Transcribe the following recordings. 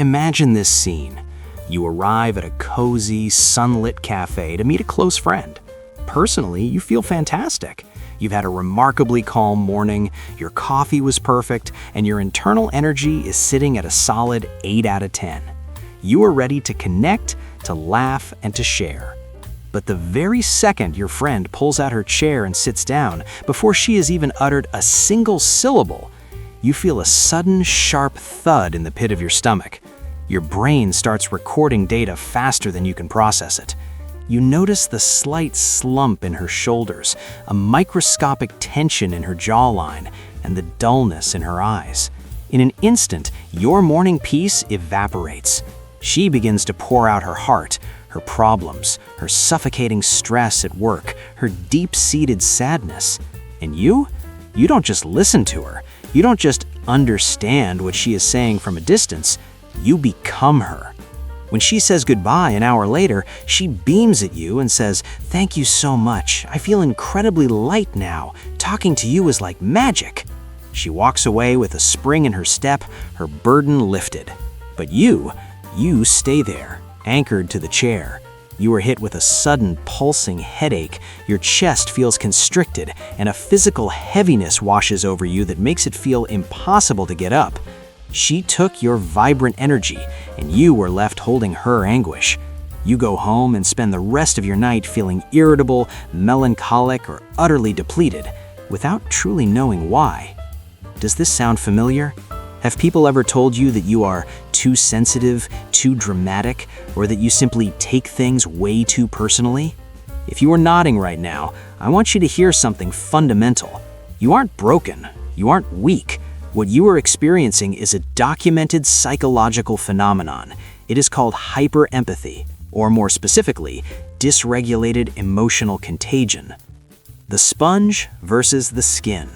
Imagine this scene. You arrive at a cozy, sunlit cafe to meet a close friend. Personally, you feel fantastic. You've had a remarkably calm morning, your coffee was perfect, and your internal energy is sitting at a solid 8 out of 10. You are ready to connect, to laugh, and to share. But the very second your friend pulls out her chair and sits down, before she has even uttered a single syllable, you feel a sudden, sharp thud in the pit of your stomach. Your brain starts recording data faster than you can process it. You notice the slight slump in her shoulders, a microscopic tension in her jawline, and the dullness in her eyes. In an instant, your morning peace evaporates. She begins to pour out her heart, her problems, her suffocating stress at work, her deep-seated sadness. And you don't just listen to her. You don't just understand what she is saying from a distance. You become her. When she says goodbye an hour later, she beams at you and says, "Thank you so much. I feel incredibly light now. Talking to you is like magic." She walks away with a spring in her step, her burden lifted. But you stay there, anchored to the chair. You are hit with a sudden pulsing headache, your chest feels constricted, and a physical heaviness washes over you that makes it feel impossible to get up. She took your vibrant energy, and you were left holding her anguish. You go home and spend the rest of your night feeling irritable, melancholic, or utterly depleted, without truly knowing why. Does this sound familiar? Have people ever told you that you are too sensitive, too dramatic, or that you simply take things way too personally? If you are nodding right now, I want you to hear something fundamental. You aren't broken. You aren't weak. What you are experiencing is a documented psychological phenomenon. It is called hyperempathy, or more specifically, dysregulated emotional contagion. The sponge versus the skin.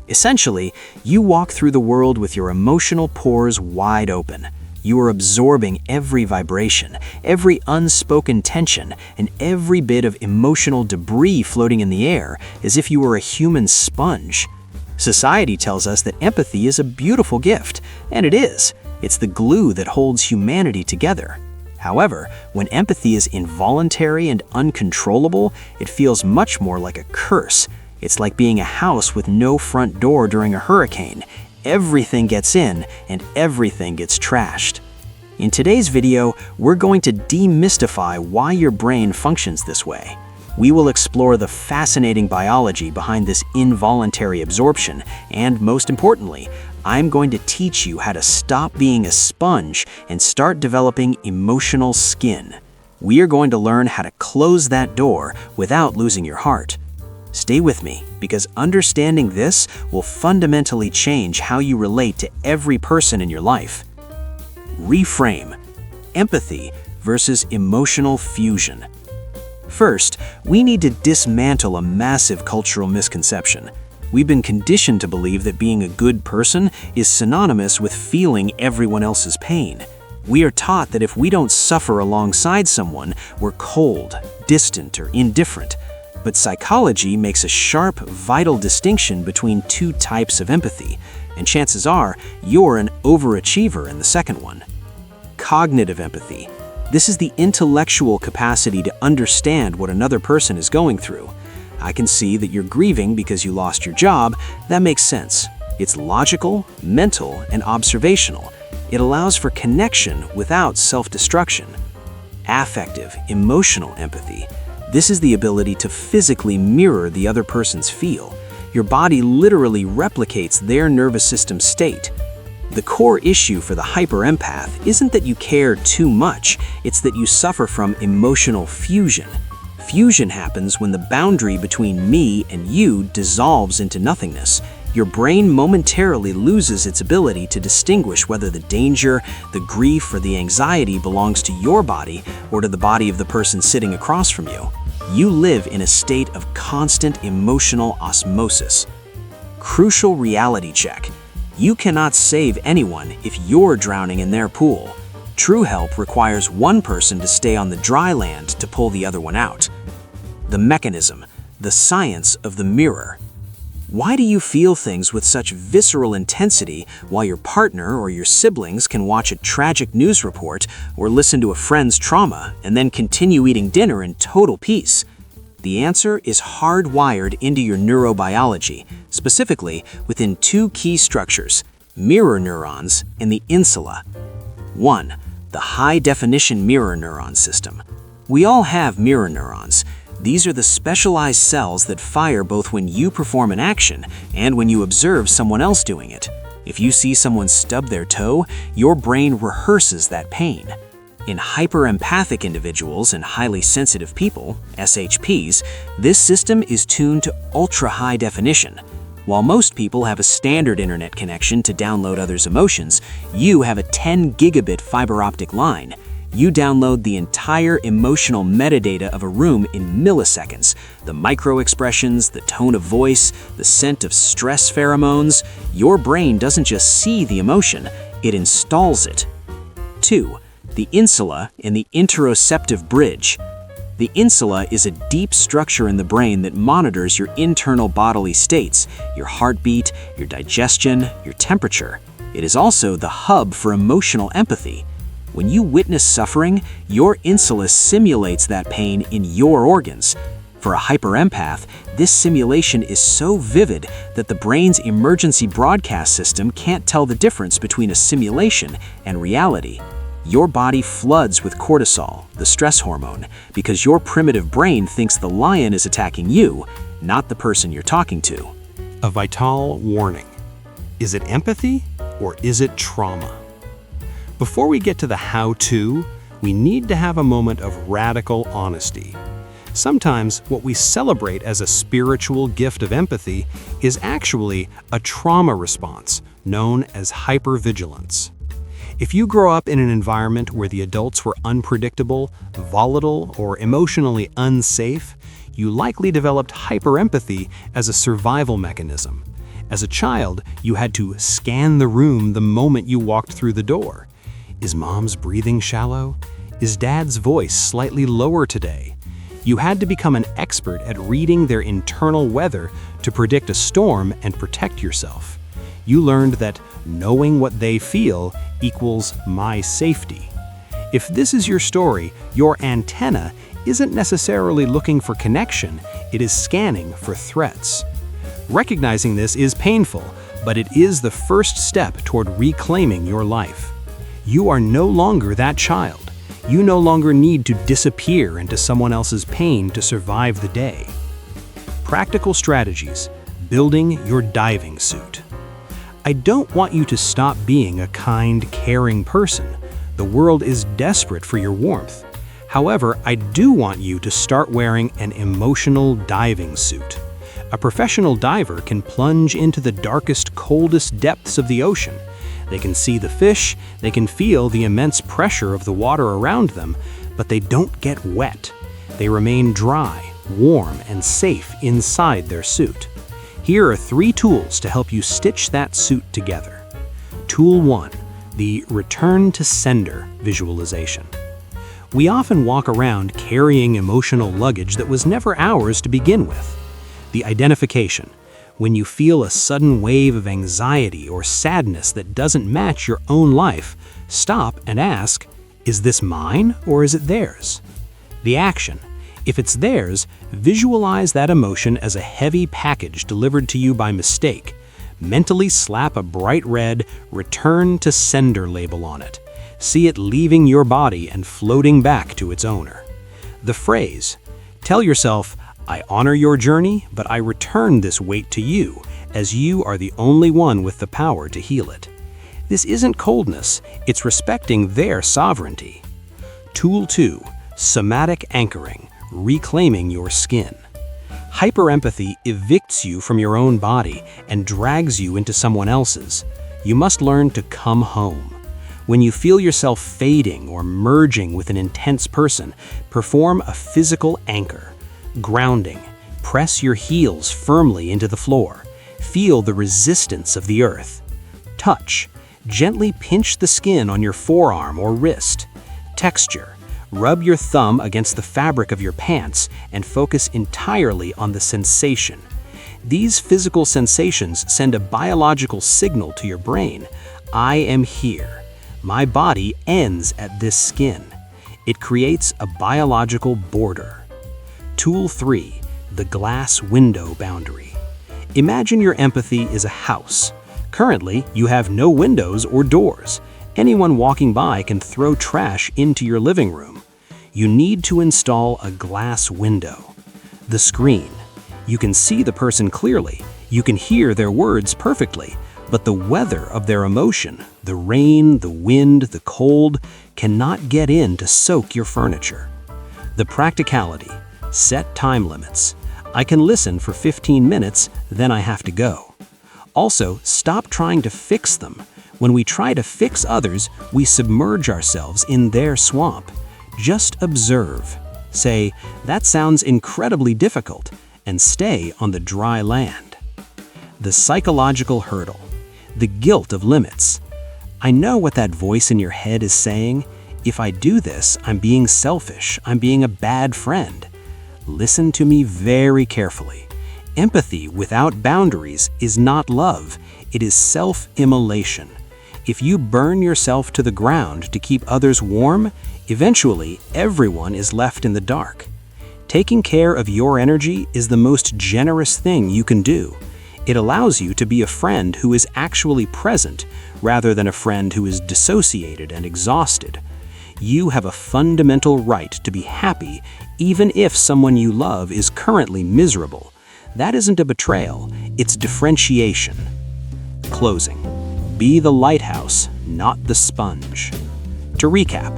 Essentially, you walk through the world with your emotional pores wide open. You are absorbing every vibration, every unspoken tension, and every bit of emotional debris floating in the air, as if you were a human sponge. Society tells us that empathy is a beautiful gift, and it is. It's the glue that holds humanity together. However, when empathy is involuntary and uncontrollable, it feels much more like a curse. It's like being a house with no front door during a hurricane. Everything gets in and everything gets trashed. In today's video, we're going to demystify why your brain functions this way. We will explore the fascinating biology behind this involuntary absorption, and most importantly, I'm going to teach you how to stop being a sponge and start developing emotional skin. We are going to learn how to close that door without losing your heart. Stay with me, because understanding this will fundamentally change how you relate to every person in your life. Reframe: empathy versus emotional fusion. First, we need to dismantle a massive cultural misconception. We've been conditioned to believe that being a good person is synonymous with feeling everyone else's pain. We are taught that if we don't suffer alongside someone, we're cold, distant, or indifferent. But psychology makes a sharp, vital distinction between two types of empathy, and chances are you're an overachiever in the second one. Cognitive empathy. This is the intellectual capacity to understand what another person is going through. I can see that you're grieving because you lost your job. That makes sense. It's logical, mental, and observational. It allows for connection without self-destruction. Affective, emotional empathy. This is the ability to physically mirror the other person's feel. Your body literally replicates their nervous system state. The core issue for the hyperempath isn't that you care too much, it's that you suffer from emotional fusion. Fusion happens when the boundary between me and you dissolves into nothingness. Your brain momentarily loses its ability to distinguish whether the danger, the grief, or the anxiety belongs to your body or to the body of the person sitting across from you. You live in a state of constant emotional osmosis. Crucial reality check. You cannot save anyone if you're drowning in their pool. True help requires one person to stay on the dry land to pull the other one out. The mechanism, the science of the mirror. Why do you feel things with such visceral intensity while your partner or your siblings can watch a tragic news report or listen to a friend's trauma and then continue eating dinner in total peace? The answer is hardwired into your neurobiology, specifically within two key structures, mirror neurons and the insula. 1. The high-definition mirror neuron system. We all have mirror neurons. These are the specialized cells that fire both when you perform an action and when you observe someone else doing it. If you see someone stub their toe, your brain rehearses that pain. In hyperempathic individuals and highly sensitive people, SHPs, this system is tuned to ultra-high definition. While most people have a standard internet connection to download others' emotions, you have a 10 gigabit fiber optic line. You download the entire emotional metadata of a room in milliseconds. The micro-expressions, the tone of voice, the scent of stress pheromones. Your brain doesn't just see the emotion, it installs it. 2. The insula and the interoceptive bridge. The insula is a deep structure in the brain that monitors your internal bodily states, your heartbeat, your digestion, your temperature. It is also the hub for emotional empathy. When you witness suffering, your insula simulates that pain in your organs. For a hyperempath, this simulation is so vivid that the brain's emergency broadcast system can't tell the difference between a simulation and reality. Your body floods with cortisol, the stress hormone, because your primitive brain thinks the lion is attacking you, not the person you're talking to. A vital warning. Is it empathy or is it trauma? Before we get to the how-to, we need to have a moment of radical honesty. Sometimes what we celebrate as a spiritual gift of empathy is actually a trauma response known as hypervigilance. If you grow up in an environment where the adults were unpredictable, volatile, or emotionally unsafe, you likely developed hyperempathy as a survival mechanism. As a child, you had to scan the room the moment you walked through the door. Is mom's breathing shallow? Is dad's voice slightly lower today? You had to become an expert at reading their internal weather to predict a storm and protect yourself. You learned that knowing what they feel equals my safety. If this is your story, your antenna isn't necessarily looking for connection, it is scanning for threats. Recognizing this is painful, but it is the first step toward reclaiming your life. You are no longer that child. You no longer need to disappear into someone else's pain to survive the day. Practical strategies. Building your diving suit. I don't want you to stop being a kind, caring person. The world is desperate for your warmth. However, I do want you to start wearing an emotional diving suit. A professional diver can plunge into the darkest, coldest depths of the ocean. They can see the fish, they can feel the immense pressure of the water around them, but they don't get wet. They remain dry, warm, and safe inside their suit. Here are 3 tools to help you stitch that suit together. Tool 1, the return to sender visualization. We often walk around carrying emotional luggage that was never ours to begin with. The identification. When you feel a sudden wave of anxiety or sadness that doesn't match your own life, stop and ask, is this mine or is it theirs? The action. If it's theirs, visualize that emotion as a heavy package delivered to you by mistake. Mentally slap a bright red "Return to Sender" label on it. See it leaving your body and floating back to its owner. The phrase. Tell yourself, I honor your journey, but I return this weight to you, as you are the only one with the power to heal it. This isn't coldness, it's respecting their sovereignty. Tool 2, somatic anchoring, reclaiming your skin. Hyperempathy evicts you from your own body and drags you into someone else's. You must learn to come home. When you feel yourself fading or merging with an intense person, perform a physical anchor. Grounding. Press your heels firmly into the floor. Feel the resistance of the earth. Touch. Gently pinch the skin on your forearm or wrist. Texture. Rub your thumb against the fabric of your pants and focus entirely on the sensation. These physical sensations send a biological signal to your brain. I am here. My body ends at this skin. It creates a biological border. Tool 3. The glass window boundary. Imagine your empathy is a house. Currently, you have no windows or doors. Anyone walking by can throw trash into your living room. You need to install a glass window. The screen. You can see the person clearly. You can hear their words perfectly, but the weather of their emotion, the rain, the wind, the cold, cannot get in to soak your furniture. The practicality. Set time limits. I can listen for 15 minutes, then I have to go. Also, stop trying to fix them. When we try to fix others, we submerge ourselves in their swamp. Just observe. Say, that sounds incredibly difficult, and stay on the dry land. The psychological hurdle. The guilt of limits. I know what that voice in your head is saying. If I do this, I'm being selfish. I'm being a bad friend. Listen to me very carefully. Empathy without boundaries is not love. It is self-immolation. If you burn yourself to the ground to keep others warm, eventually everyone is left in the dark. Taking care of your energy is the most generous thing you can do. It allows you to be a friend who is actually present rather than a friend who is dissociated and exhausted. You have a fundamental right to be happy even if someone you love is currently miserable. That isn't a betrayal, it's differentiation. Closing. Be the lighthouse, not the sponge. To recap,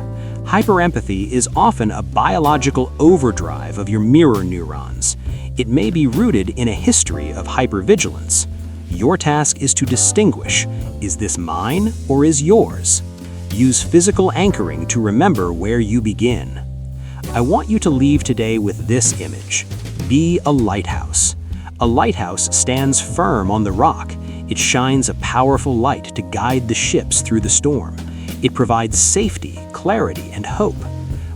hyperempathy is often a biological overdrive of your mirror neurons. It may be rooted in a history of hypervigilance. Your task is to distinguish, is this mine or is yours? Use physical anchoring to remember where you begin. I want you to leave today with this image. Be a lighthouse. A lighthouse stands firm on the rock. It shines a powerful light to guide the ships through the storm. It provides safety, clarity, and hope.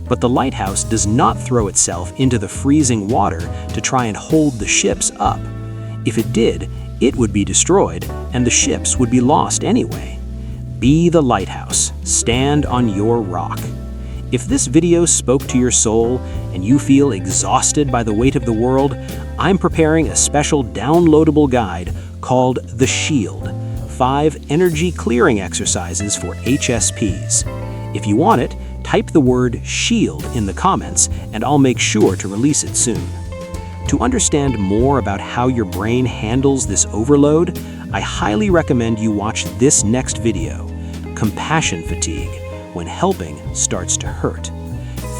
But the lighthouse does not throw itself into the freezing water to try and hold the ships up. If it did, it would be destroyed, and the ships would be lost anyway. Be the lighthouse. Stand on your rock. If this video spoke to your soul and you feel exhausted by the weight of the world, I'm preparing a special downloadable guide called The Shield, 5 energy clearing exercises for HSPs. If you want it, type the word SHIELD in the comments and I'll make sure to release it soon. To understand more about how your brain handles this overload, I highly recommend you watch this next video, Compassion Fatigue, when helping starts to hurt.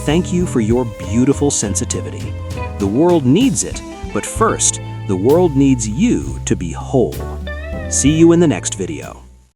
Thank you for your beautiful sensitivity. The world needs it, but first, the world needs you to be whole. See you in the next video.